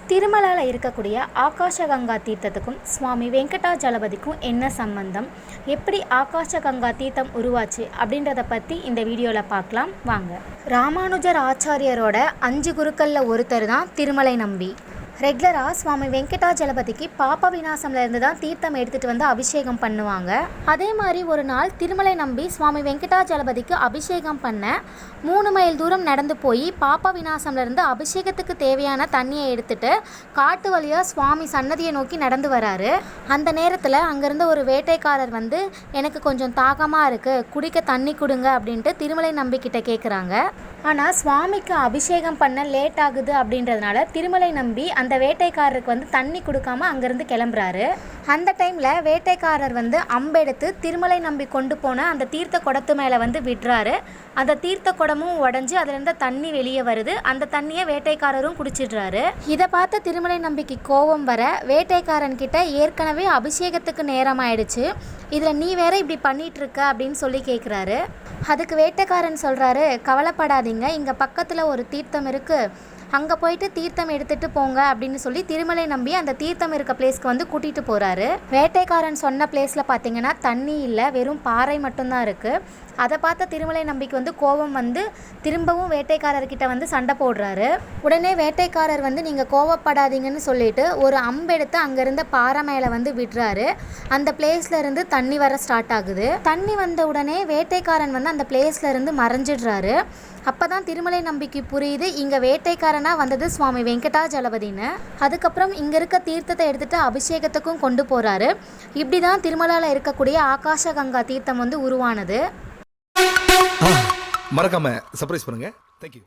திருமலையில் இருக்கக்கூடிய ஆகாஷகங்கா தீர்த்தத்துக்கும் சுவாமி வெங்கடாஜலபதிக்கும் என்ன சம்பந்தம், எப்படி ஆகாஷகங்கா தீர்த்தம் உருவாச்சு அப்படின்றத பற்றி இந்த வீடியோவில் பார்க்கலாம் வாங்க. ராமானுஜர் ஆச்சாரியரோட 5 குருக்களில் ஒருத்தர் தான் திருமலை நம்பி. ரெகுலராக சுவாமி வெங்கடாஜலபதிக்கு பாப்ப விநாசம்லேருந்து தான் தீர்த்தம் எடுத்துகிட்டு வந்து அபிஷேகம் பண்ணுவாங்க. அதே மாதிரி ஒரு நாள் திருமலை நம்பி சுவாமி வெங்கடாஜலபதிக்கு அபிஷேகம் பண்ண 3 மைல் தூரம் நடந்து போய் பாப்ப விநாசம்லேருந்து அபிஷேகத்துக்கு தேவையான தண்ணியை எடுத்துட்டு காட்டு வழியாக சுவாமி சன்னதியை நோக்கி நடந்து வராரு. அந்த நேரத்தில் அங்கேருந்து ஒரு வேட்டைக்காரர் வந்து எனக்கு கொஞ்சம் தாகமாக இருக்குது, குடிக்க தண்ணி கொடுங்க அப்படின்ட்டு திருமலை நம்பிக்கிட்ட கேட்குறாங்க. ஆனால் சுவாமிக்கு அபிஷேகம் பண்ண லேட் ஆகுது அப்படின்றதுனால திருமலை நம்பி அந்த வேட்டைக்காரருக்கு வந்து தண்ணி கொடுக்காம அங்கேருந்து கிளம்புறாரு. அந்த டைமில் வேட்டைக்காரர் வந்து அம்பெடுத்து திருமலை நம்பி கொண்டு போன அந்த தீர்த்த குடத்து மேலே வந்து விடுறாரு. அந்த தீர்த்த குடமும் உடஞ்சி அதுலேருந்து தண்ணி வெளியே வருது. அந்த தண்ணியை வேட்டைக்காரரும் குடிச்சிடுறாரு. இதை பார்த்த திருமலை நம்பிக்கு கோபம் வர வேட்டைக்காரன் கிட்ட ஏற்கனவே அபிஷேகத்துக்கு நேரம் ஆயிடுச்சு, இதில் நீ வேற இப்படி பண்ணிட்டு இருக்க அப்படின்னு சொல்லி கேட்குறாரு. அதுக்கு வேட்டைக்காரன் சொல்கிறாரு, கவலைப்படாதீங்க, இங்கே பக்கத்தில் ஒரு தீர்த்தம் இருக்குது, அங்கே போயிட்டு தீர்த்தம் எடுத்துகிட்டு போங்க அப்படின்னு சொல்லி திருமலை நம்பி அந்த தீர்த்தம் இருக்க பிளேஸ்க்கு வந்து கூட்டிகிட்டு போகிறாரு. வேட்டைக்காரன் சொன்ன பிளேஸில் பார்த்தீங்கன்னா தண்ணி இல்லை, வெறும் பாறை மட்டும்தான் இருக்குது. அதை பார்த்த திருமலை நம்பிக்கு வந்து கோபம் வந்து திரும்பவும் வேட்டைக்காரர்கிட்ட வந்து சண்டை போடுறாரு. உடனே வேட்டைக்காரர் வந்து நீங்கள் கோவப்படாதீங்கன்னு சொல்லிட்டு ஒரு அம்பெடுத்து அங்கேருந்த பாறை மேலே வந்து விடுறாரு. அந்த பிளேஸ்ல இருந்து தண்ணி வர ஸ்டார்ட் ஆகுது. தண்ணி வந்த உடனே வேட்டைக்காரன் வந்து அந்த பிளேஸ்ல இருந்து மறைஞ்சிடுறாரு. அப்போதான் திருமலை நம்பிக்கை புரியுது இங்கே வேட்டைக்காரனாக வந்தது சுவாமி வெங்கடாஜலபதின்னு. அதுக்கப்புறம் இங்கே இருக்க தீர்த்தத்தை எடுத்துகிட்டு அபிஷேகத்துக்கும் கொண்டு போகிறாரு. இப்படி தான் திருமலையில் இருக்கக்கூடிய ஆகாஷகங்கா தீர்த்தம் வந்து உருவானது. மறக்காம சர்ப்ரைஸ் பண்ணுங்க. தேங்க்யூ.